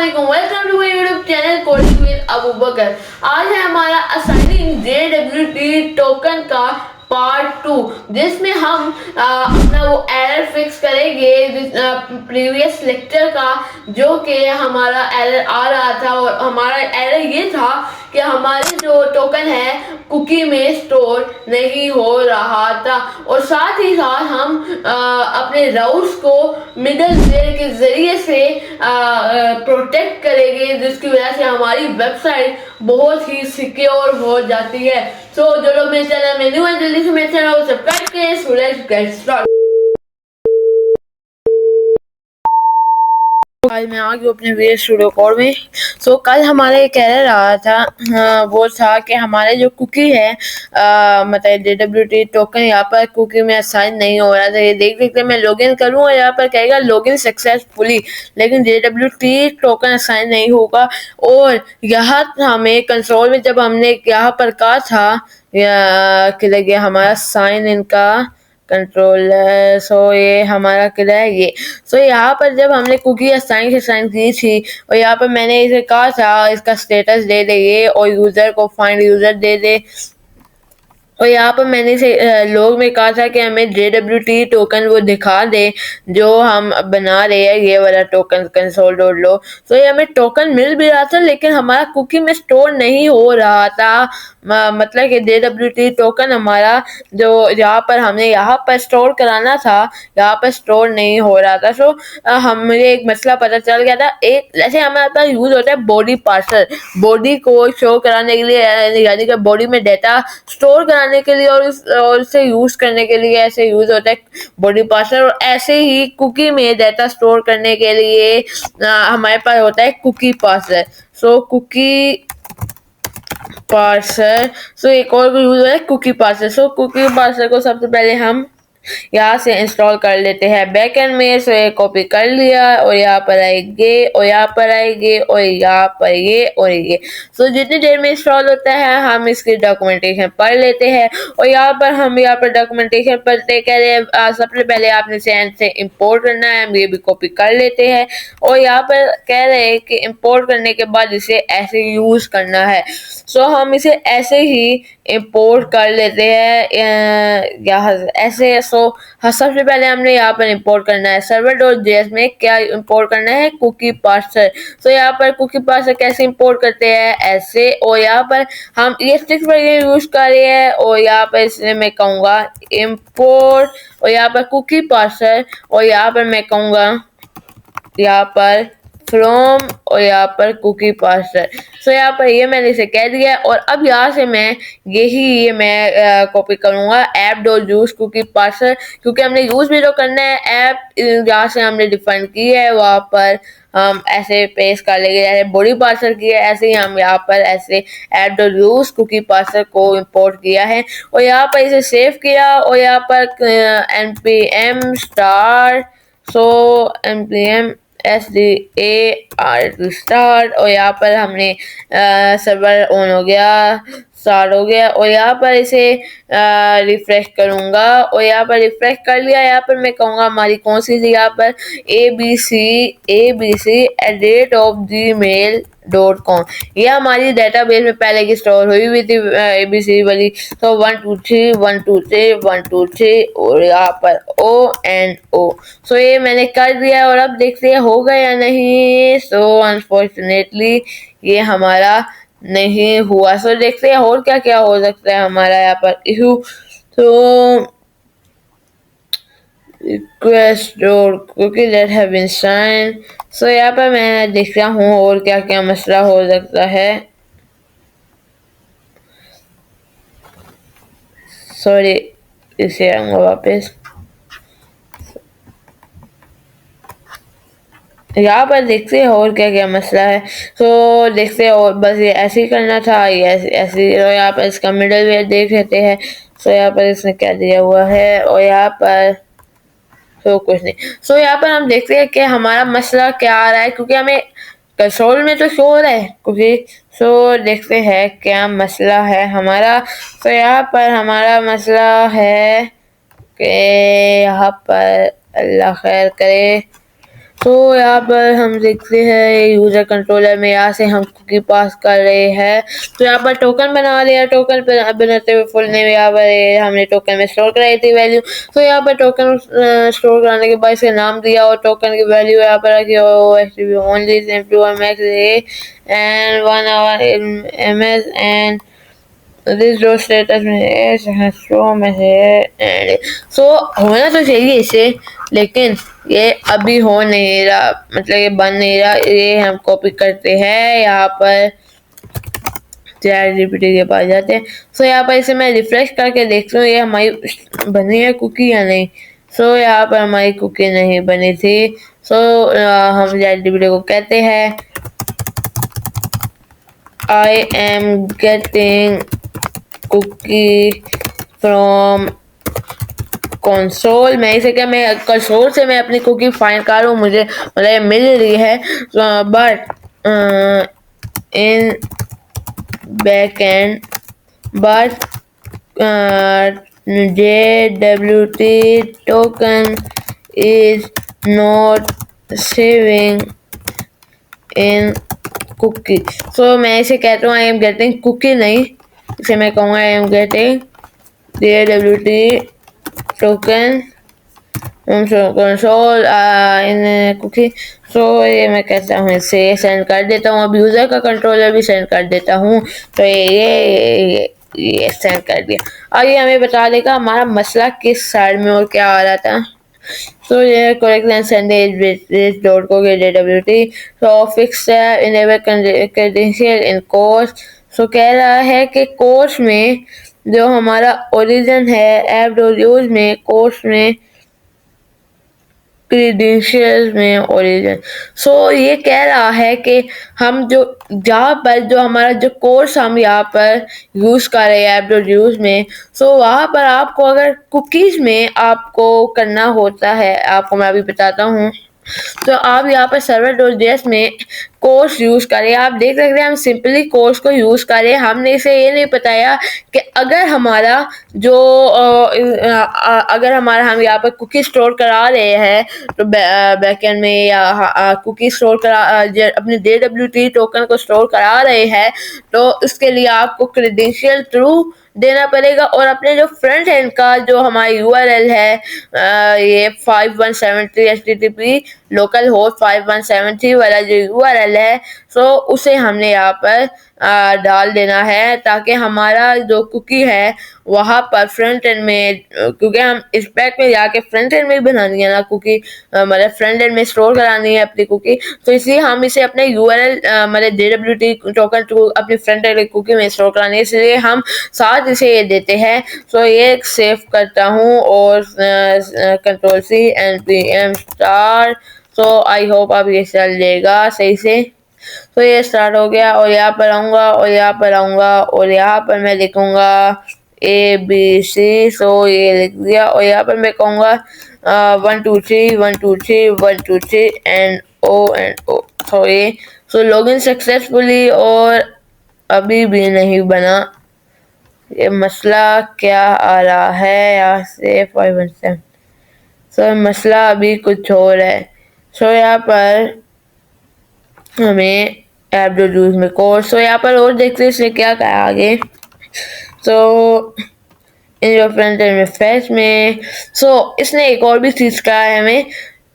अस्सलामुअलैकुम, welcome to my YouTube channel coding with Abu Bakar. आज है हमारा असाइनिंग JWT टोकन का पार्ट 2, जिसमें हम अपना वो एरर फिक्स करेंगे प्रीवियस लेक्चर का, जो कि हमारा एरर आ रहा था। और हमारा एरर ये था कि हमारे जो टोकन है कुकी में स्टोर नहीं हो रहा था, और साथ ही साथ हम अपने राउट्स को मिडल वेयर के जरिए से प्रोटेक्ट करेंगे, जिसकी वजह से हमारी वेबसाइट बहुत ही सिक्योर हो जाती है। सो जो लोग मेरे चैनल में न्यू हैं, जल्दी से मेरे चैनल को सब्सक्राइब करें। So let's get start. आज मैं आ गई अपने वीडियो स्टूडियो कोड में। कल हमारा एक एरर आया था, वो था कि हमारे जो कुकी है मतलब JWT टोकन यहाँ पर कुकी में असाइन नहीं हो रहा था। ये देख देखते मैं लॉगिन करूँ और यहाँ पर कहेगा लॉगिन सक्सेसफुली, लेकिन JWT टोकन असाइन नहीं होगा। और यहाँ हमें कंसोल में जब हमने यहाँ पर कहा था कि लगे हमारा साइन इन का कंट्रोलर, ये हमारा किला है ये। यहाँ पर जब हमने कुकी असाइन की थी और यहाँ पर मैंने इसे कहा था इसका स्टेटस दे दे ये, और यूजर को फाइंड यूजर दे दे। और यहाँ पर मैंने इसे लोग में कहा था कि हमें JWT टोकन वो दिखा दे जो हम बना रहे हैं, ये वाला टोकन कंसोल डॉट लो। ये हमें टोकन मिल भी रहा था, लेकिन हमारा कुकी में स्टोर नहीं हो रहा था। मतलब कि JWT टोकन हमारा जो यहाँ पर हमने यहाँ पर स्टोर कराना था, यहाँ पर स्टोर नहीं हो रहा था। हमें एक मसला पता चल गया था। एक जैसे हमारे पास यूज होता है बॉडी पार्सर, बॉडी को शो कराने के लिए, यानी कि बॉडी में डेटा स्टोर कराने के लिए और उसे यूज करने के लिए ऐसे यूज होता है बॉडी पार्सर। और ऐसे ही कुकी में डेटा स्टोर करने के लिए हमारे पास होता है कुकी पार्सर। कुकी पार्सर एक और यूज होता है कुकी पार्सर। कुकी पार्सर को सबसे पहले हम यहाँ से इंस्टॉल कर लेते हैं बैकएंड में। ये कॉपी कर लिया और यहाँ पर आएंगे और यहाँ पर आएंगे और यहाँ पर ये और ये। जितनी देर में इंस्टॉल होता है हम इसकी डॉक्यूमेंटेशन पढ़ लेते हैं। और यहाँ पर डॉक्यूमेंटेशन पढ़ते कह रहे हैं सबसे पहले आपने से इंपोर्ट करना है, हम ये भी कॉपी कर लेते हैं। और यहाँ पर कह रहे हैं कि इंपोर्ट करने के बाद इसे ऐसे यूज करना है। हम इसे ऐसे ही इंपोर्ट कर लेते हैं यहाँ ऐसे। सबसे पहले हमने यहाँ पर इंपोर्ट करना है server.js में क्या इंपोर्ट करना है, कुकी पार्सर। यहाँ पर कुकी पार्सर कैसे इंपोर्ट करते हैं, ऐसे। और यहाँ पर हम ES6 वर्जन यूज कर रहे हैं और यहाँ पर इसलिए मैं कहूँगा इंपोर्ट और यहाँ पर कुकी पार्सर और यहाँ पर मैं कहूँगा यहाँ पर फ्रॉम और यहाँ पर कुकी पार्सर। यहाँ पर ये मैंने इसे कह दिया। और अब यहाँ से मैं ये मैं कॉपी करूँगा app.use कुकी पार्सर, क्योंकि हमने यूज भी तो करना है। ऐप यहाँ से हमने डिफाइन की है, वहाँ पर हम ऐसे पेस्ट कर लेंगे जैसे बॉडी पार्सर किया है, ऐसे ही हम यहाँ पर ऐसे app.use कुकी पार्सर को इंपोर्ट किया है और यहाँ पर इसे सेव किया। और यहाँ पर npm start npm start और यहाँ पर हमने सर्वर ऑन हो गया, स्टार्ट हो गया। और यहाँ पर इसे रिफ्रेश करूँगा और यहाँ पर रिफ्रेश कर लिया। यहाँ पर मैं कहूँगा हमारी कौन सी थी, यहाँ पर abc@gmail.com, ये हमारी डेटाबेस में पहले की स्टोर हुई हुई थी ABC वाली। 1 2 3 1 2 3 1 2 3 और यहाँ पर ONO। ये मैंने कर दिया और अब देखते हैं होगा या नहीं। अनफॉर्चुनेटली ये हमारा नहीं हुआ। देखते हैं और क्या क्या हो सकता है हमारा यहाँ पर इशू। रिक्वेस्ट और cookie that have been sign. यहाँ पर मैं देखता हूँ और क्या क्या मसला हो सकता है। सॉरी, इसे आऊँगा वापस। यहाँ पर देखते हैं और क्या क्या मसला है। देखते हैं, और बस ये ऐसे ही करना था, ये ऐसे। यहाँ पर इसका मिडल वेयर देख लेते हैं। यहाँ पर इसने क्या दिया हुआ है और यहाँ पर कुछ नहीं। यहाँ पर हम देखते हैं कि हमारा मसला क्या आ रहा है, क्योंकि हमें कंसोल में तो शो हो रहा है क्योंकि। देखते हैं क्या मसला है हमारा। यहाँ पर हमारा मसला है कि यहाँ पर अल्लाह खैर करे। तो यहाँ पर हम देखते हैं यूजर कंट्रोलर में यहाँ से हम कुकी पास कर रहे हैं। तो यहाँ पर टोकन बना लिया, टोकन बनाते हुए फुल नेम यहाँ पर हमने टोकन में स्टोर कराई थी वैल्यू। तो यहाँ पर टोकन स्टोर कराने के बाद इसका नाम दिया और टोकन की वैल्यू यहाँ पर रखी only max and 1 hour ms and this dot status में शो में है। सो होना तो चाहिए इसे, लेकिन ये अभी हो नहीं रहा, मतलब ये बन नहीं रहा। ये हम कॉपी करते हैं यहाँ पर चैट जीपीटी के पास जाते हैं। सो यहाँ पर इसे मैं रिफ्रेश करके देखती हूँ ये हमारी बनी है कुकी या नहीं। सो यहाँ पर हमारी कुकी नहीं बनी थी। सो हम चैट जीपीटी को कहते हैं I am getting cookie from console। मैं इसे क्या, मैं कंसोल से मैं अपनी कुकी फाइंड कर रहा हूँ, मुझे मतलब मिल रही है, but in backend but JWT token is not saving in cookie. So मैं इसे कहता हूँ आई एम गेटिंग कुकी नहीं, इसे मैं कहूँगा I am getting JWT token console in cookie. So ये मैं कहता हूँ इसे सेंड कर देता हूँ। अब यूज़र का कंट्रोलर भी सेंड कर देता हूँ। तो ये सेंड कर दिया। अब ये हमें बता देगा हमारा मसला किस साइड में और क्या आ रहा था। So yeah, correct answer is dot co JWT. So fix enable credential in course. So कह रहा है कि कोर्स में जो हमारा ओरिजिन है ऐप यूज में, कोर्स में क्रीडेंशियल्स में ओरिजिन। सो ये कह रहा है कि हम जो जहाँ पर जो हमारा जो कोर्स हम यहाँ पर यूज़ कर रहे हैं ऐप यूज में, सो वहाँ पर आपको अगर कुकीज़ में आपको करना होता है, आपको मैं अभी बताता हूँ। तो आप यहाँ पर server.js में कोर्स यूज करें। आप देख सकते हैं हम सिंपली कोर्स को यूज करें, हमने इसे ये नहीं बताया कि अगर हमारा जो अगर हमारा हम यहाँ पर कुकी स्टोर करा रहे हैं तो बैकएंड में या कुकी स्टोर करा अपने JWT टोकन को स्टोर करा रहे हैं, तो उसके लिए आपको क्रेडेंशियल थ्रू देना पड़ेगा। और अपने जो फ्रंट एंड का जो हमारा URL है ये 5173 HTTP लोकल होस्ट 5173 वाला जो URL है, सो उसे हमने यहाँ पर डाल देना है ताकि हमारा जो कुकी है वहाँ पर फ्रंट एंड में, क्योंकि हम इस पैक में जाके फ्रंट एंड में ही बनानी है ना कुकी, मतलब फ्रंट एंड में स्टोर करानी है अपनी कुकी, तो इसलिए हम इसे अपने URL मतलब JWT टोकन टू अपनी फ्रंट एंड कुकी में स्टोर करानी है, इसलिए हम साथ इसे ये देते हैं। सो ये सेव करता हूँ और Ctrl+C npm star. So I hope अब ये चल जाएगा सही से। तो ये स्टार्ट हो गया और यहाँ पर आऊँगा और यहाँ पर आऊँगा और यहाँ पर मैं लिखूँगा ABC। सो ये लिख दिया और यहाँ पर मैं कहूँगा 1 2 3 1 2 3 1 2 3 एंड O। सो ये लॉगिन सक्सेसफुली और अभी भी नहीं बना। ये मसला क्या आ रहा है यहाँ से 517। सो मसला अभी कुछ और है। सो यहाँ पर हमें ऐप यूज में कोर्स, तो यहाँ पर और देखते हैं इसने क्या कहा आगे। तो इन योर फ्रंट एंड में फेच में इसने एक और भी चीज कहा है हमें,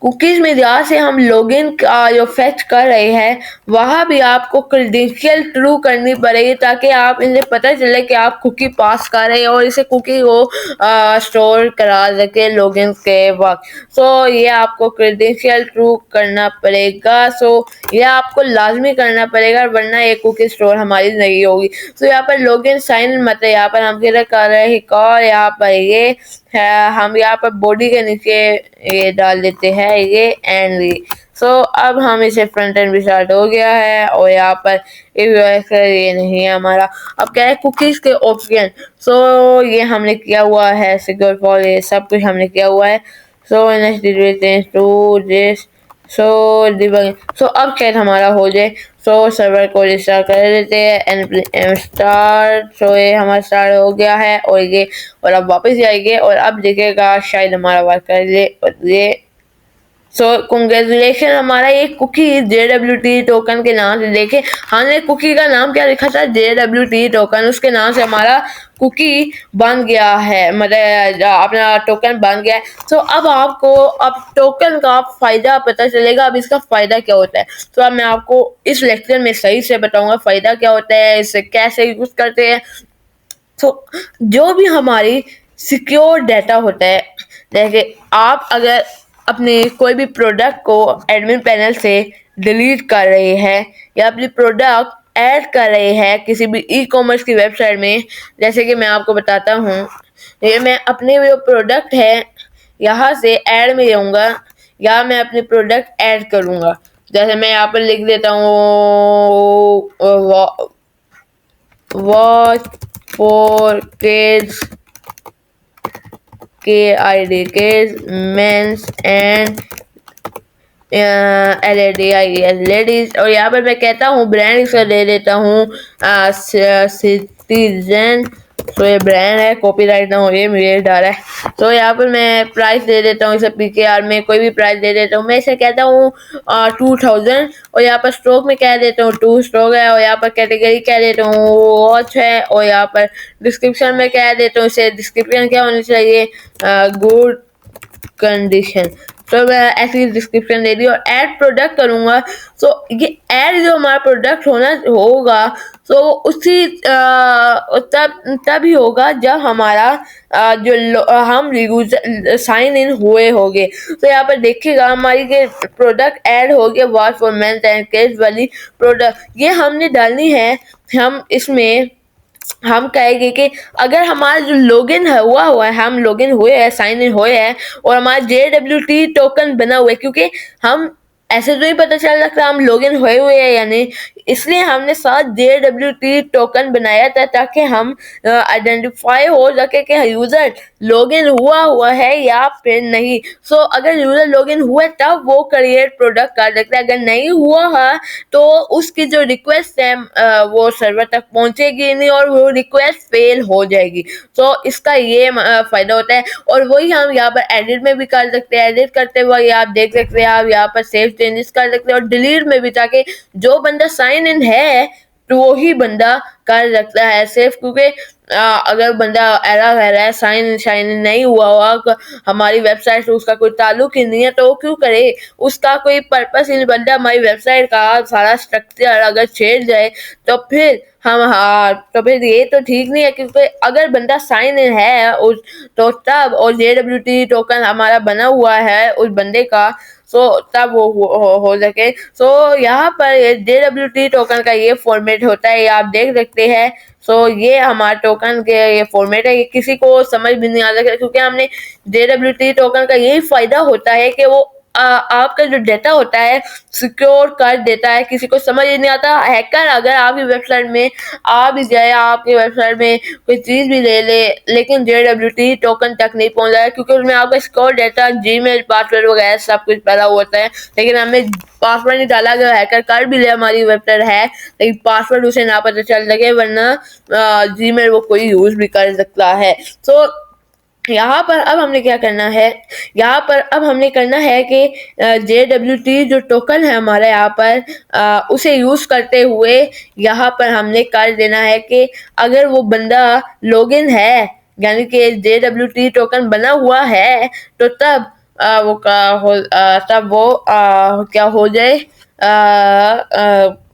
कुकीज में जहाँ से हम लॉगिन का जो फेच कर रहे हैं वहाँ भी आपको क्रेडेंशियल ट्रू करनी पड़ेगी ताकि आप इन्हें पता चले कि आप कुकी पास कर रहे हैं और इसे कुकी को स्टोर करा सके लॉगिन के वक्त। ये आपको क्रेडेंशियल ट्रू करना पड़ेगा। ये आपको लाजमी करना पड़ेगा वरना ये कुकी स्टोर हमारी नहीं होगी। यहाँ पर लॉगिन साइन मतलब यहाँ पर हम क्या कर रहे हैं और यहाँ पर ये है, हम यहाँ पर बॉडी के नीचे ये डाल देते हैं ये एंड अब हम इसे फ्रंट एंड भी स्टार्ट हो गया है और यहाँ पर ये नहीं है हमारा। अब क्या है कुकीज के ऑप्शन, ये हमने किया हुआ है सिक्योर फॉर, ये सब कुछ हमने किया हुआ है। टू दिस अब क्या हमारा हो जाए, सर्वर को रिस्टार्ट कर देते हैं npm स्टार्ट। ये हमारा स्टार्ट हो गया है और अब वापस जाएंगे और अब दिखेगा शायद हमारा वर्क कर ले और ये सो कंग्रेचुलेशन, हमारा ये कुकी JWT टोकन के नाम से, देखे हमने कुकी का नाम क्या लिखा था, JWT टोकन, उसके नाम से हमारा कुकी बन गया है, मतलब अपना टोकन बन गया है। तो अब आपको अब टोकन का फायदा पता चलेगा, अब इसका फायदा क्या होता है। तो अब मैं आपको इस लेक्चर में सही से बताऊंगा फायदा क्या होता है, इसे कैसे यूज करते हैं। तो जो भी हमारी सिक्योर डाटा होता है, जैसे आप अगर अपने कोई भी प्रोडक्ट को एडमिन पैनल से डिलीट कर रहे हैं या अपनी प्रोडक्ट ऐड कर रहे हैं किसी भी ई कॉमर्स की वेबसाइट में, जैसे कि मैं आपको बताता हूँ, ये मैं अपने जो प्रोडक्ट है यहाँ से ऐड में जाऊँगा या मैं अपने प्रोडक्ट ऐड करूँगा। जैसे मैं यहाँ पर लिख देता हूँ watch for kids kids men's and ladies, और यहाँ पर मैं कहता हूँ ब्रांड इसका दे देता हूँ सिटीजन। तो ये ब्रांड है, कॉपीराइट ना हो ये मुझे डर है। तो यहाँ पर मैं प्राइस दे देता हूँ इसे PKR में कोई भी प्राइस दे देता हूँ, मैं इसे कहता हूँ 2000, और यहाँ पर स्टॉक में कह देता हूँ 2 स्टॉक है, और यहाँ पर कैटेगरी कह देता हूँ वॉच है, और यहाँ पर डिस्क्रिप्शन में कह देता हूँ इसे डिस्क्रिप्शन क्या होनी चाहिए, गुड कंडीशन। तो मैं ऐसी डिस्क्रिप्शन दे दी और ऐड प्रोडक्ट करूँगा। तो ये ऐड जो हमारा प्रोडक्ट होगा तो उसी तब ही होगा जब हमारा हम यूजर साइन इन हुए होंगे। तो यहाँ पर देखिएगा हमारी के प्रोडक्ट ऐड हो गया, watch for men's and kids वाली प्रोडक्ट, ये हमने डालनी है। हम इसमें हम कहेंगे कि अगर हमारा जो लॉगिन हुआ है, हम लॉगिन हुए हैं, साइन इन हुए हैं और हमारा JWT टोकन बना हुआ है, क्योंकि हम ऐसे तो ही पता चल सकता हम लॉगिन हुए हैं या नहीं, इसलिए हमने साथ JWT टोकन बनाया था ताकि हम आइडेंटिफाई हो सके कि यूजर लॉगिन हुआ है या फिर नहीं। सो अगर यूजर लॉगिन हुआ तब वो क्रिएट प्रोडक्ट कर सकता है, अगर नहीं हुआ है तो उसकी जो रिक्वेस्ट है वो सर्वर तक पहुंचेगी नहीं और वो रिक्वेस्ट फेल हो जाएगी। तो इसका ये फायदा होता है, और वही हम यहाँ पर एडिट में भी कर सकते हैं। एडिट करते हुए आप देख सकते हैं, आप यहाँ पर सेव चेंजेस कर सकते हैं और डिलीट में भी, ताकि जो बंदा साइन इन है तो वो ही बंदा कर सकता है सेफ, क्योंकि अगर बंदा एरर कह रहा है साइन शाइन नहीं हुआ हमारी वेबसाइट से, उसका कोई ताल्लुक ही नहीं है, तो वो क्यों करे, उसका कोई पर्पस ही नहीं बनता। हमारी वेबसाइट का सारा स्ट्रक्चर अगर छेड़ जाए तो फिर तो फिर ये तो ठीक नहीं है, क्योंकि अगर बंदा साइन इन है उस तो तब, और JWT टोकन हमारा बना हुआ है उस बंदे का, सो तब वो हो सके। सो यहाँ पर JWT टोकन का ये फॉर्मेट होता है, ये आप देख सकते हैं। सो ये हमारा टोकन के ये फॉर्मेट है, ये किसी को समझ भी नहीं आ सकता, क्योंकि हमने JWT टोकन का यही फायदा होता है कि वो आपका जो डेटा होता है सिक्योर कर देता है, किसी को समझ ही नहीं आता। हैकर अगर आपकी वेबसाइट में आ भी जाए, आपकी वेबसाइट में कोई चीज़ भी ले ले, लेकिन JWT टोकन तक नहीं पहुंच रहा है, क्योंकि उसमें आपका सिक्योर डेटा जीमेल पासवर्ड वगैरह सब कुछ पड़ा होता है, लेकिन हमने पासवर्ड नहीं डाला। अगर हैकर कर भी ले हमारी वेबसाइट है लेकिन पासवर्ड उसे ना पता चल सके, वरना जीमेल वो कोई यूज़ भी कर सकता है। तो यहाँ पर अब हमने क्या करना है, यहाँ पर अब हमने करना है कि JWT जो टोकन है हमारा यहाँ पर उसे यूज़ करते हुए यहाँ पर हमने कर देना है कि अगर वो बंदा लॉगिन है, यानी कि JWT टोकन बना हुआ है, तो तब क्या हो जाए,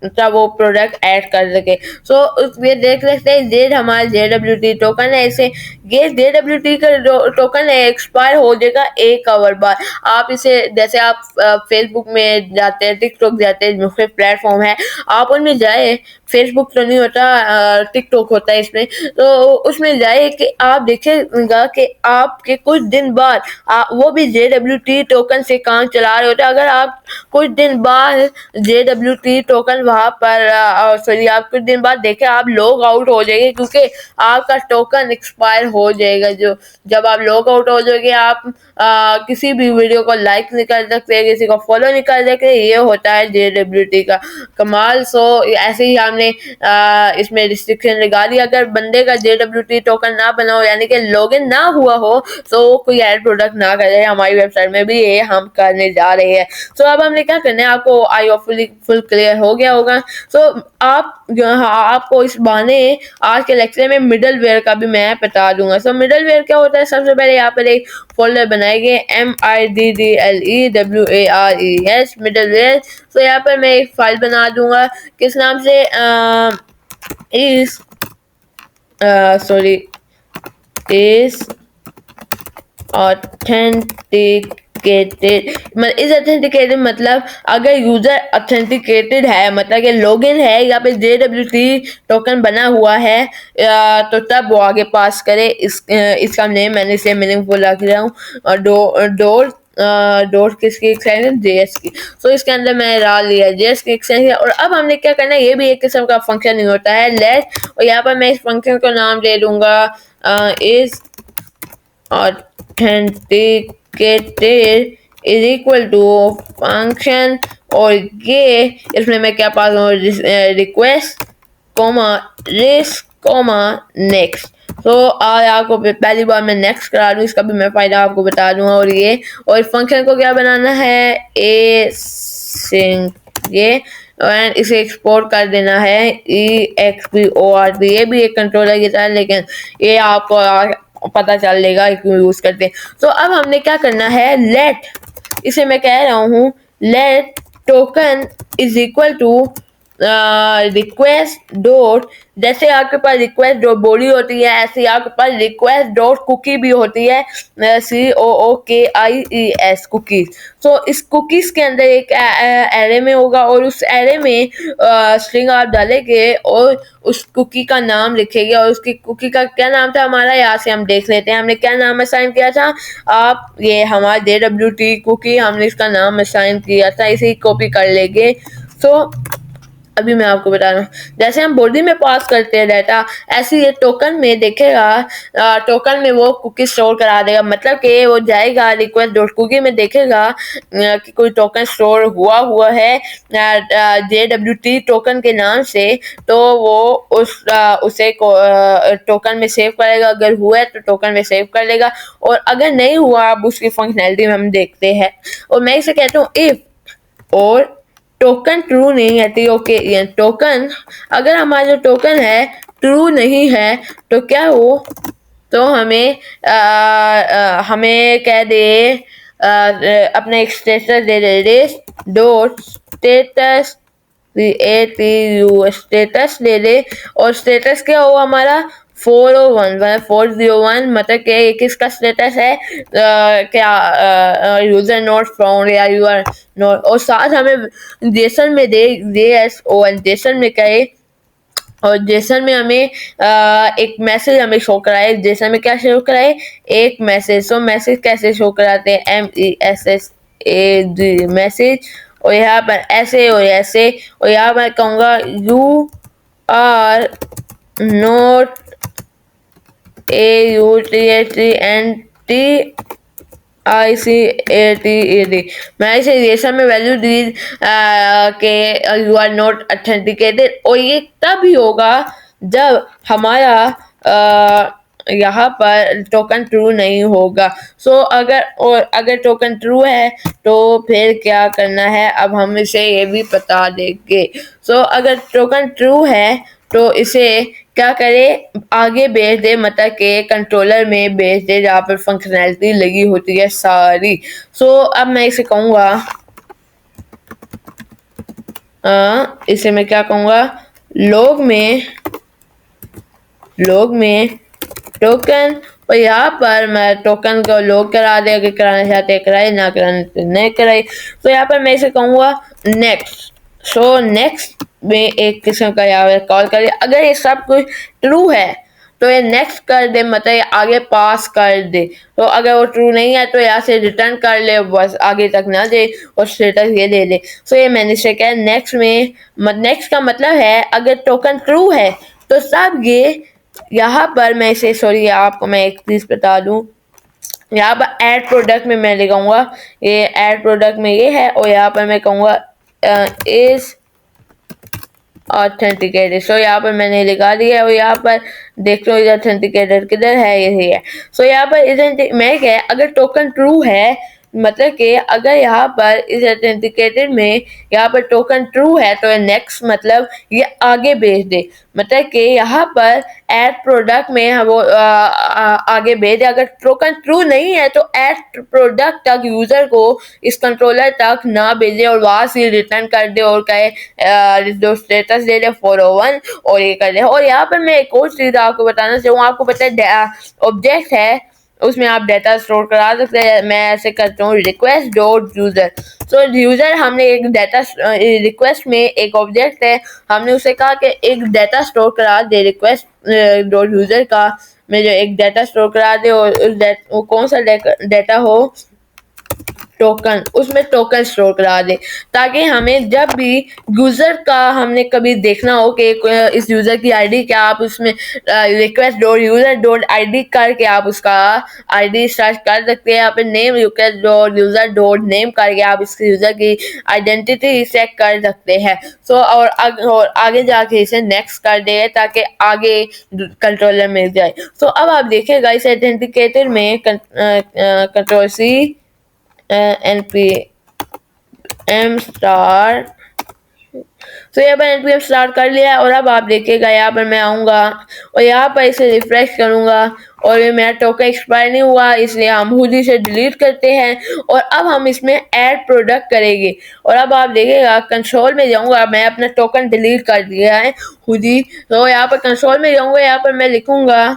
तब वो प्रोडक्ट ऐड कर सके। सो ये देख सकते हैं ये हमारा JWT टोकन है, इसे ये JWT का टोकन है एक्सपायर हो जाएगा 1 आवर बाद। आप इसे जैसे आप फेसबुक में जाते हैं, टिकटॉक जाते हैं, मुख्तलिफ प्लेटफॉर्म है, आप उनमें जाए, फेसबुक तो नहीं होता, टिकटॉक होता है इसमें, तो उसमें जाए कि आप देखेगा कि आपके कुछ दिन बाद वो भी JWT टोकन से काम चला रहे होते हैं। अगर आप कुछ दिन बाद JWT टोकन वहाँ पर सॉरी आप कुछ दिन बाद देखें, आप लॉग आउट हो जाएंगे, क्योंकि आपका टोकन एक्सपायर हो जाएगा। जो जब आप लॉग आउट हो जाओगे, आप किसी भी वीडियो को लाइक नहीं कर सकते, किसी को फॉलो नहीं कर सकते। ये होता है JWT का कमाल। सो ऐसे ही हमने इसमें रिस्ट्रिक्शन लगा दी, अगर बंदे का JWT टोकन ना बना हो यानी कि लॉगिन ना हुआ हो तो कोई ऐड प्रोडक्ट ना करे। हमारी वेबसाइट में भी ये हम करने जा रहे हैं। सो अब हमने क्या करना है, आपको आई होपफुली फुल क्लियर हो गया होगा। सो आपको इस बहाने आज के लेक्चर में मिडल वेयर का भी मैं बता दूंगा। सो मिडल वेयर क्या होता है, सबसे पहले यहाँ पर एक फोल्डर बनाएंगे MIDDLEWARES मिडल वेयर। सो यहाँ पर मैं एक फाइल बना दूंगा किस नाम से इस ऑथेंटिकेटेड मतलब अगर यूजर ऑथेंटिकेटेड है, मतलब कि लॉगिन है या पे JWT टोकन बना हुआ है तो तब वो आगे पास करे। इसका नेम मैंने इसे मीनिंगफुल रख रहा हूँ और डॉट किसकी एक्सटेंशन JS की। सो इसके अंदर मैंने डाल लिया JS की एक्सटेंशन। और अब हमने क्या करना है, ये भी एक किस्म का फंक्शन नहीं होता है लेट, और यहाँ पर मैं इस फंक्शन को नाम दे दूंगा is authenticated is equal to function, और ये इसमें मैं क्या पास हूँ, रिक्वेस्ट नेक्स्ट। तो आज आपको पहली बार मैं नेक्स्ट करा दूँ, इसका भी मैं फायदा आपको बता दूंगा। और ये और फंक्शन को क्या बनाना है, async ये, एंड इसे एक्सपोर्ट कर देना है EXPORT। ये भी एक कंट्रोलर की तरह, लेकिन ये आपको पता चल लेगा क्यों यूज करते हैं। तो अब हमने क्या करना है, लेट, इसे मैं कह रहा हूँ let token is equal to request dot, जैसे आपके पास रिक्वेस्ट डॉट बॉडी होती है ऐसे ही आपके पास रिक्वेस्ट डॉट कुकी भी होती है, COOKIES कुकीज। तो इस कुकीज के अंदर एक एरे में होगा और उस एरे में स्ट्रिंग आप डालेंगे और उस कुकी का नाम लिखेंगे। और उसकी कुकी का क्या नाम था हमारा, यहाँ से हम देख लेते हैं हमने क्या नाम असाइन किया था। आप ये हमारा JWT कुकी हमने इसका नाम असाइन किया था, इसे कॉपी कर लेंगे। तो अभी मैं आपको बता रहा हूँ, जैसे हम बॉडी में पास करते हैं डाटा, ऐसे ये टोकन में देखेगा, टोकन में वो कुकी स्टोर करा देगा। मतलब कि वो जाएगा रिक्वेस्ट डॉट कुकी में देखेगा कि कोई टोकन स्टोर हुआ है JWT टोकन के नाम से, तो वो उसे टोकन में सेव करेगा। अगर हुआ है तो टोकन में सेव कर लेगा, और अगर नहीं हुआ अब उसकी फंक्शनैलिटी में हम देखते हैं। और मैं इसे कहता हूँ इफ, और टोकन ट्रू नहीं है TOKEN टोकन, अगर हमारा जो टोकन है ट्रू नहीं है तो क्या हो, तो हमें हमें कह दे अपने एक स्टेटस दे दे डॉट स्टेटस स्टेटस ले ले। और स्टेटस क्या हो हमारा 401 मतलब कि किसका स्टेटस है, क्या यूजर नॉट फाउंड या यूआर नॉट। और साथ हमें जेसन में दे JSON जेसन में कहे, और जेसन में हमें एक मैसेज हमें शो कराए। जेसन में क्या शो कराए, एक मैसेज। सो मैसेज कैसे शो कराते हैं, MESSAG मैसेज, और यहाँ पर ऐसे और ऐसे, और यहाँ पर कहूँगा यू आर नॉट AUTHENTICATED। मैं इसे जेसन में वैल्यू दी के यू आर नॉट ऑथेंटिकेटेड, और ये तब ही होगा जब हमारा यहाँ पर टोकन ट्रू नहीं होगा। सो अगर टोकन ट्रू है तो फिर क्या करना है, अब हम इसे ये भी बता देंगे। सो अगर टोकन ट्रू है तो इसे क्या करे, आगे भेज दे, मतलब के कंट्रोलर में भेज दे जहाँ पर फंक्शनैलिटी लगी होती है सारी। सो अब मैं इसे कहूँगा इसे मैं क्या कहूँगा, लॉग में टोकन, और यहाँ पर मैं टोकन को लॉग करा दे, अगर कराना चाहते हैं कराए, ना कराना तो नहीं कराए। तो यहाँ पर मैं इसे कहूँगा नेक्स्ट। सो नेक्स्ट में एक किस्म का यहाँ कॉल करे, अगर ये सब कुछ ट्रू है तो ये नेक्स्ट कर दे, मतलब ये आगे पास कर दे। तो अगर वो ट्रू नहीं है तो यहाँ से रिटर्न कर ले, बस आगे तक ना दे और स्टेटस ये दे दे। सो ये मैंने से कहा नेक्स्ट में, नेक्स्ट का मतलब है अगर टोकन ट्रू है तो सब ये यहाँ पर मैं इसे, सॉरी आपको मैं एक चीज बता दूं, यहाँ पर ऐड प्रोडक्ट में मैं लिखूंगा ये ऐड प्रोडक्ट में ये है, और यहाँ पर मैं कहूँगा इज ऑथेंटिकेटेड। सो यहाँ पर मैंने लिखा दिया है, और यहाँ पर देखते हो ऑथेंटिकेटेड किधर है, यही है। सो यहाँ पर इज मैं क्या अगर टोकन ट्रू है, मतलब कि अगर यहाँ पर इस ऑथेंटिकेटेड में यहाँ पर टोकन ट्रू है तो नेक्स्ट मतलब ये आगे भेज दे, मतलब कि यहाँ पर ऐड प्रोडक्ट में वो आगे भेज दे। अगर टोकन ट्रू नहीं है तो ऐड प्रोडक्ट तक यूजर को इस कंट्रोलर तक ना भेजे और वहां से रिटर्न कर दे और कहे जो स्टेटस दे दे 401 और ये कर दे। और यहाँ पर मैं एक और चीज आपको बताना चाहूँगा, आपको पता है ऑब्जेक्ट है उसमें आप डाटा स्टोर करा सकते हैं। मैं ऐसे करता हूँ रिक्वेस्ट डॉट यूजर। सो यूजर हमने एक डाटा रिक्वेस्ट में एक ऑब्जेक्ट है, हमने उसे कहा कि एक डाटा स्टोर करा दे रिक्वेस्ट डॉट यूजर का में जो एक डाटा स्टोर करा दे, और उस वो कौन सा डाटा हो टोकन, उसमें टोकन स्टोर करा दे, ताकि हमें जब भी यूजर का हमने कभी देखना हो कि इस यूजर की आईडी क्या, आप उसमें request dot user dot ID करके आप उसका आईडी सर्च कर सकते हैं। यहाँ पे name request dot user dot name करके आप इस यूजर की आइडेंटिटी चेक कर सकते हैं। सो और आगे जाके इसे नेक्स्ट कर दे ताकि आगे कंट्रोलर मिल जाए। सो अब आप देखिएगा इस आइडेंटिकेटर में कंट्रोल सी npm स्टार। तो यहाँ पर npm स्टार्ट कर लिया, और अब आप देखिएगा यहाँ पर मैं आऊँगा और यहाँ पर इसे रिफ्रेश करूँगा और ये मेरा टोकन एक्सपायर नहीं हुआ, इसलिए हम हुडी से डिलीट करते हैं और अब हम इसमें ऐड प्रोडक्ट करेंगे। और अब आप देखिएगा कंसोल में जाऊँगा, मैं अपना टोकन डिलीट कर दिया है हुडी। तो यहाँ पर कंसोल में जाऊँगा, यहाँ पर मैं लिखूँगा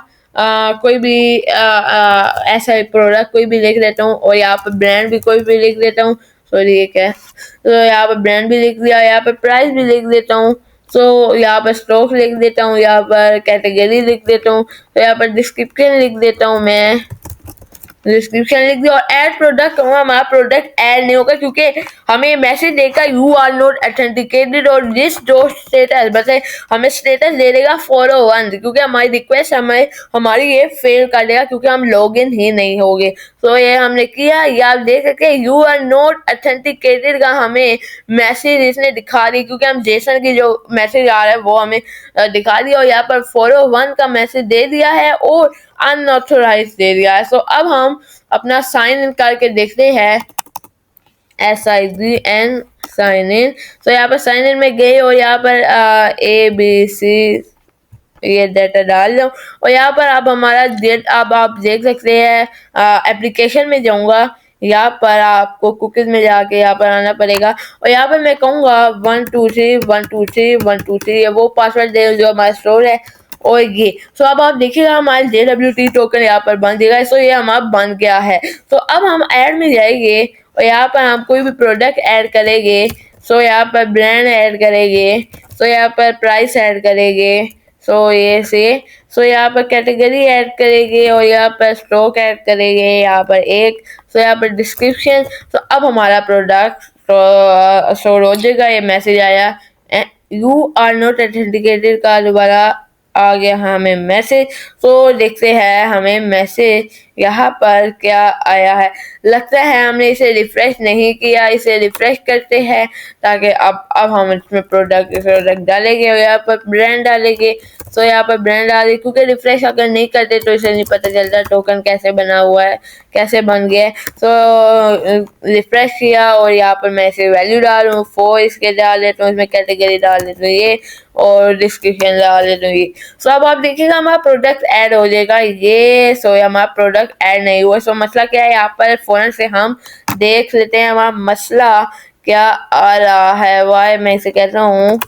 कोई भी ऐसा प्रोडक्ट कोई भी लिख देता हूँ, और यहाँ पर ब्रांड भी कोई भी लिख देता हूँ। सॉरी ये क्या है, तो यहाँ पर ब्रांड भी लिख दिया, यहाँ पर प्राइस भी लिख देता हूँ। सो यहाँ पर स्टॉक लिख देता हूँ, यहाँ पर कैटेगरी लिख देता हूँ, तो यहाँ पर डिस्क्रिप्शन लिख देता हूँ मैं, डिस्क्रिप्शन लिख दिया। और ऐड प्रोडक्ट हमारा प्रोडक्ट ऐड नहीं होगा क्योंकि हमें मैसेज देगा यू आर नॉट ऑथेंटिकेटेड और दिस डॉट स्टेटस, बस हमें स्टेटस दे देगा 401 क्योंकि हमारी रिक्वेस्ट हमारी ये फेल कर देगा क्योंकि हम लॉगिन ही नहीं होंगे। तो ये हमने किया, ये आप देख सकते हैं यू आर नॉट ऑथेंटिकेटेड का हमें मैसेज इसने दिखा दी क्योंकि हम जेसन की जो मैसेज आ रहा है वो हमें दिखा दिया, और यहाँ पर 401 का मैसेज दे दिया है और अनऑथोराइज दे दिया है। सो अब हम अपना साइन इन करके देखते हैं, SIGN साइन इन। तो यहाँ पर साइन इन में गए और यहाँ पर ABC ये डाटा डाल दो, और यहाँ पर अब हमारा डेट अब आप देख सकते हैं। एप्लीकेशन में जाऊँगा, यहाँ पर आपको कुकीज में जाके यहाँ पर आना पड़ेगा, और यहाँ पर मैं कहूँगा 123 वो पासवर्ड दे जो हमारा स्टोर है और ये। सो अब आप देखिएगा हमारे JWT टोकन यहाँ पर बन गया है। सो ये हमारा बन गया है। तो अब हम ऐड में जाएंगे और यहाँ पर हम कोई भी प्रोडक्ट ऐड करेंगे। सो यहाँ पर ब्रांड ऐड करेंगे, सो यहाँ पर प्राइस ऐड करेंगे, सो ये से सो यहाँ पर कैटेगरी ऐड करेंगे और यहाँ पर स्टॉक ऐड करेंगे, यहाँ पर एक, सो यहाँ पर डिस्क्रिप्शन। तो अब हमारा प्रोडक्ट स्टोर हो जाएगा। ये मैसेज आया यू आर नॉट ऑथेंटिकेटेड का दोबारा आ गया हमें मैसेज। तो देखते हैं हमें मैसेज यहाँ पर क्या आया है। लगता है हमने इसे रिफ्रेश नहीं किया, इसे रिफ्रेश करते हैं ताकि अब हम इसमें प्रोडक्ट डालेंगे और यहाँ पर ब्रांड डालेंगे। तो यहाँ पर ब्रांड डाले क्योंकि रिफ्रेश अगर नहीं करते तो इसे नहीं पता चलता टोकन कैसे बना हुआ है, कैसे बन गया है। तो रिफ्रेश किया और यहाँ पर मैं इसे वैल्यू डालूँ 4 इसके डाल देता हूँ, इसमें कैटेगरी डाल देता हूँ ये और डिस्क्रिप्शन डाल देता हूँ ये। सो अब आप देखिएगा हमारा प्रोडक्ट ऐड हो जाएगा ये। सो हमारा प्रोडक्ट ऐड नहीं हुआ। सो मसला क्या है, यहाँ पर फौरन से हम देख लेते हैं हमारा मसला क्या आ रहा है। वाई मैं इसे कहता हूँ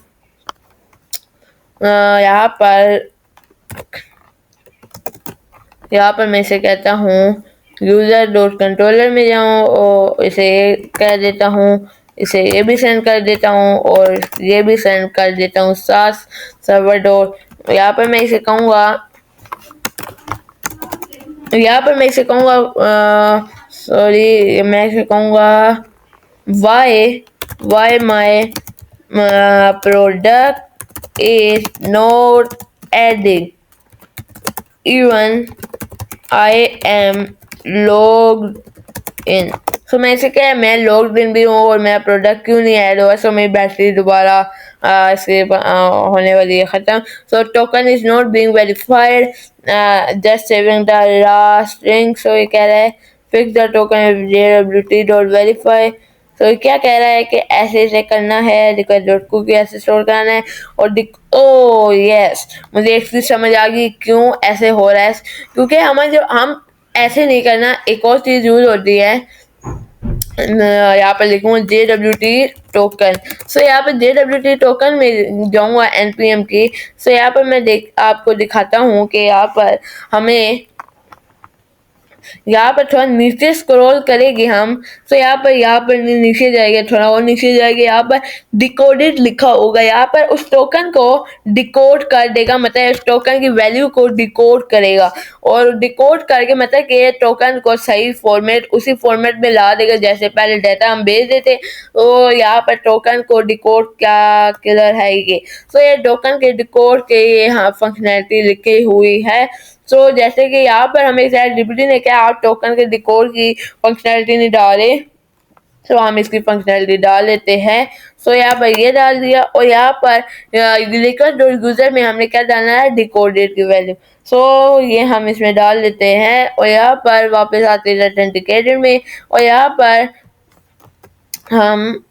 यहाँ पर मैं इसे कहता हूँ यूजर डॉट कंट्रोलर में जाऊँ और इसे ये कह देता हूँ, इसे ये भी सेंड कर देता हूँ और ये भी सेंड कर देता हूँ सास सर्वर डॉट। यहाँ पर मैं इसे कहूँगा सॉरी मैं इसे कहूँगा why my product is not adding even I am logged in. So मैं इसे क्या है, मैं लॉग्ड इन भी हूँ और मेरा प्रोडक्ट क्यों नहीं ऐड हुआ, सो मेरी बैटरी दोबारा इसके होने वाली है ख़त्म। So token is not being verified, just saving the last string. So ये कह रहा है fix the token JWT dot verify. तो ये क्या कह रहा है कि ऐसे ऐसे करना है, रिक्वेस्ट डॉट कुकी ऐसे स्टोर करना है और ओ यस, मुझे एक चीज़ समझ आ गई क्यों ऐसे हो रहा है, क्योंकि हमें जब हम ऐसे नहीं करना, एक और चीज़ यूज होती है, यहाँ पर लिखूँ JWT टोकन। सो यहाँ पर JWT टोकन में जाऊँगा NPM की। सो यहाँ पर मैं आपको दिखाता हूँ कि यहाँ पर हमें यहाँ पर थोड़ा नीचे स्क्रॉल करेंगे हम, तो यहाँ पर नीचे जाएंगे, थोड़ा और नीचे जाएंगे, यहाँ पर डिकोडेड लिखा होगा, यहाँ पर उस टोकन को डिकोड कर देगा, मतलब उस टोकन की वैल्यू को डिकोड करेगा और डिकोड करके मतलब कि टोकन को सही फॉर्मेट उसी फॉर्मेट में ला देगा जैसे पहले डाटा हम भेज देते। तो यहाँ पर टोकन को डिकोड क्या किलर है ये, तो ये टोकन के डिकोड के यहाँ फंक्शनैलिटी लिखी हुई है। सो जैसे कि यहाँ पर हमें ChatGPT ने क्या आप टोकन के डिकोड की फंक्शनैलिटी नहीं डाले, तो हम इसकी फंक्शनैलिटी डाल लेते हैं। सो यहाँ पर ये डाल दिया और यहाँ पर रिक्वेस्ट यूजर में हमने क्या डालना है, डिकोडेड की वैल्यू। सो ये हम इसमें डाल लेते हैं और यहाँ पर वापस आते हैं ऑथेंटिकेटेड में और यहाँ पर हम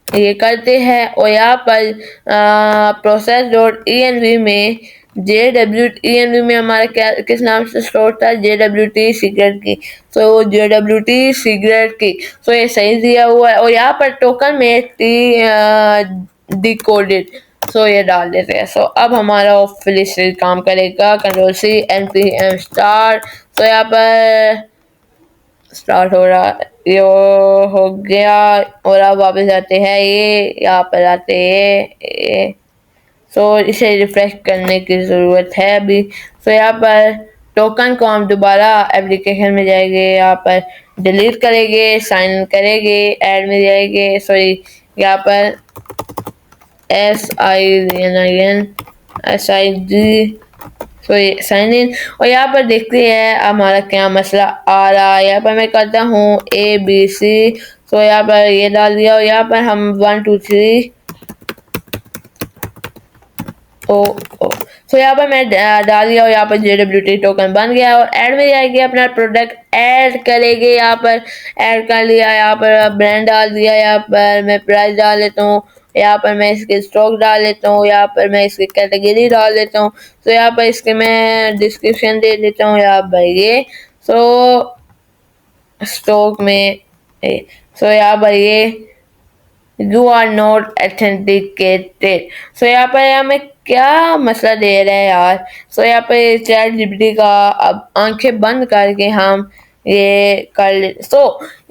ये करते हैं और यहाँ पर प्रोसेस डॉट env में JWT में हमारा क्या किस नाम से स्टोर था, JWT सीक्रेट की। तो JWT सीक्रेट की, तो ये सही दिया हुआ है और यहाँ पर टोकन में डिकोडेड, सो ये डाल देते हैं। सो अब हमारा ऑफिशियल काम करेगा, Ctrl+C npm स्टार्ट। तो यहाँ पर स्टार्ट हो रहा, ये हो गया और अब वापस आते हैं, ये यहाँ पर आते हैं ये। सो इसे रिफ्रेश करने की ज़रूरत है अभी। सो यहाँ पर टोकन को हम दोबारा एप्लीकेशन में जाएंगे, यहाँ पर डिलीट करेंगे, साइन इन करेंगे, ऐड में जाएंगे, सॉरी यहाँ पर SID तो ये साइन इन और यहाँ पर देखते हैं हमारा क्या मसला आ रहा है। यहाँ पर मैं करता हूँ ABC, तो यहाँ पर ये डाल दिया और यहाँ पर हम 1 2 3 तो यहाँ पर मैं डाल दिया और यहाँ पर JWT टोकन बन गया और ऐड में जाएगी, अपना प्रोडक्ट ऐड करेंगे, यहाँ पर ऐड कर लिया, यहाँ पर ब्रांड डाल दिया, यहाँ पर मैं प्राइस डाल लेता हूँ, यहाँ पर मैं इसके स्टॉक डाल लेता हूँ, यहाँ पर मैं इसकी कैटेगरी डाल देता हूँ, तो यहाँ पर इसके मैं डिस्क्रिप्शन दे देता हूँ यहाँ पर ये। सो स्टॉक में सो यहाँ पर ये यू आर नॉट ऑथेंटिकेटेड। सो यहाँ पर हमें क्या मसला दे रहा है यार। सो यहाँ पे ChatGPT का अब आंखें बंद करके हम ये कर ले। सो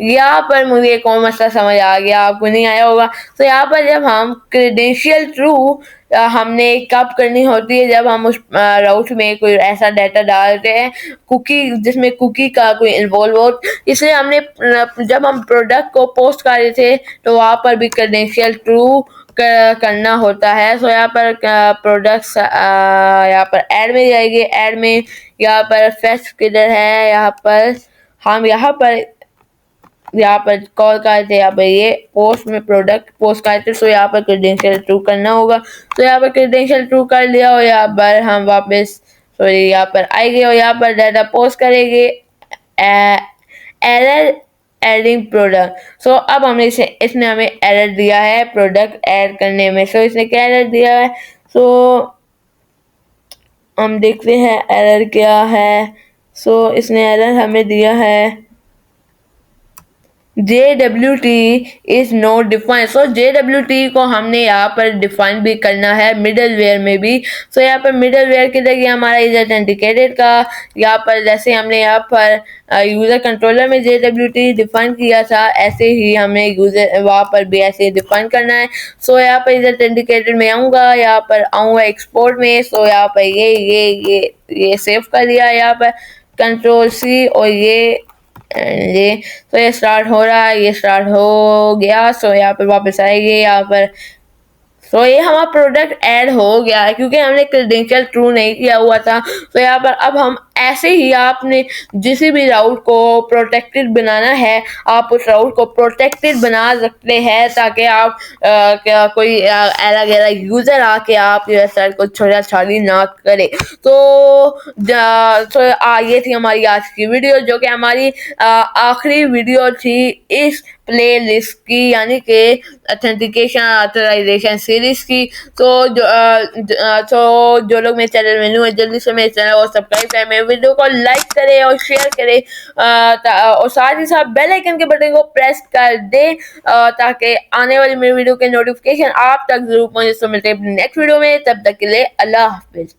यहाँ पर मुझे एक और मसला समझ आ गया, आपको नहीं आया होगा। तो यहाँ पर जब हम क्रेडेंशियल ट्रू हमने कब करनी होती है, जब हम उस राउट में कोई ऐसा डाटा डालते हैं कुकी जिसमें कुकी का कोई इन्वॉल्व हो, इसलिए हमने जब हम प्रोडक्ट को पोस्ट कर रहे थे तो वहाँ पर भी क्रेडेंशियल ट्रू करना होता है। सो यहाँ पर प्रोडक्ट्स यहाँ पर ऐड में जाएंगे, ऐड में यहाँ पर फेस्ट किधर है, यहाँ पर हम यहाँ पर कॉल करते, यहाँ पर ये पोस्ट में प्रोडक्ट पोस्ट करते, सो यहाँ पर क्रेडेंशियल ट्रू करना होगा। तो यहाँ पर क्रेडेंशियल ट्रू कर लिया और यहाँ पर हम वापस सॉरी यहाँ पर आएंगे और यहाँ पर डाटा पोस्ट करेंगे, एरर एडिंग प्रोडक्ट। सो अब हमने इसने हमें एरर दिया है प्रोडक्ट ऐड करने में। सो इसने क्या एरर दिया है, सो हम देखते हैं एरर क्या है। सो इसने एरर हमें दिया है JWT is not defined. So JWT को हमने यहाँ पर डिफाइन भी करना है मिडल वेयर में भी। सो यहाँ पर मिडल वेयर की जगह हमारा इज ऑथेंटिकेटेड का यहाँ पर जैसे हमने यहाँ पर यूज़र कंट्रोलर में JWT डिफाइन किया था, ऐसे ही हमें यूज़र वहाँ पर भी ऐसे डिफाइन करना है। सो यहाँ पर इज ऑथेंटिकेटेड में आऊँगा, यहाँ पर आऊँगा एक्सपोर्ट में। सो यहाँ पर ये सेव कर दिया, यहाँ पर Ctrl+C और ये तो ये स्टार्ट हो रहा है, ये स्टार्ट हो गया। सो यहाँ पर वापस आएंगे, यहाँ पर तो ये हमारा प्रोडक्ट ऐड हो गया है क्योंकि हमने क्रेडेंशियल ट्रू नहीं किया हुआ था। तो यहाँ पर अब हम ऐसे ही आपने जिस भी राउट को प्रोटेक्टेड बनाना है, आप उस राउट को प्रोटेक्टेड बना सकते हैं ताकि आप क्या कोई अलग अलग यूज़र आके आप ये वेबसाइट को छेड़छाड़ी ना करे। तो ये थी हमारी आज की वीडियो, जो कि हमारी आखिरी वीडियो थी इस प्लेलिस्ट की, यानी कि ऑथेंटिकेशन ऑथराइजेशन सीरीज की। तो जो लोग मेरे चैनल में न्यू है, जल्दी से मेरे चैनल को सब्सक्राइब करें, मेरे वीडियो को लाइक करें और शेयर करें, और साथ ही साथ बेल आइकन के बटन को प्रेस कर दें ताकि आने वाली मेरी वीडियो के नोटिफिकेशन आप तक जरूर पहुंचे। तो मिलते हैं नेक्स्ट वीडियो में, तब तक के लिए अल्लाह हाफिज।